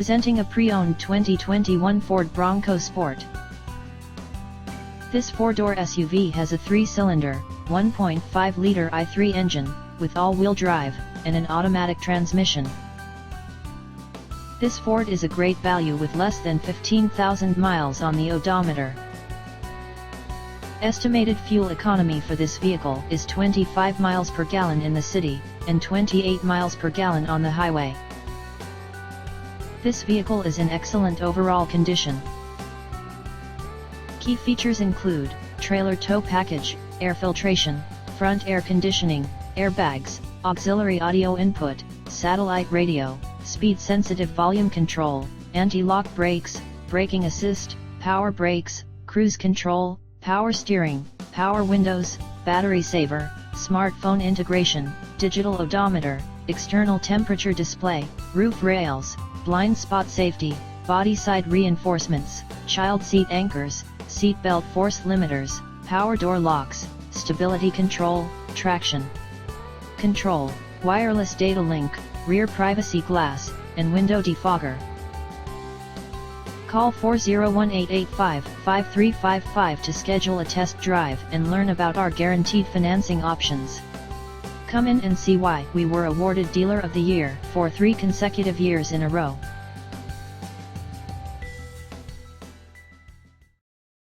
Presenting a pre-owned 2021 Ford Bronco Sport. This four-door SUV has a 3-cylinder, 1.5-liter i3 engine, with all-wheel drive, and an automatic transmission. This Ford is a great value with less than 15,000 miles on the odometer. Estimated fuel economy for this vehicle is 25 miles per gallon in the city, and 28 miles per gallon on the highway. This vehicle is in excellent overall condition. Key features include trailer tow package, air filtration, front air conditioning, airbags, auxiliary audio input, satellite radio, speed-sensitive volume control, anti-lock brakes, braking assist, power brakes, cruise control, power steering, power windows, battery saver, smartphone integration, digital odometer, external temperature display, roof rails, blind spot safety, body side reinforcements, child seat anchors, seat belt force limiters, power door locks, stability control, traction control, wireless data link, rear privacy glass, and window defogger. Call 401-885-5355 to schedule a test drive and learn about our guaranteed financing options. Come in and see why we were awarded Dealer of the Year for 3 consecutive years in a row.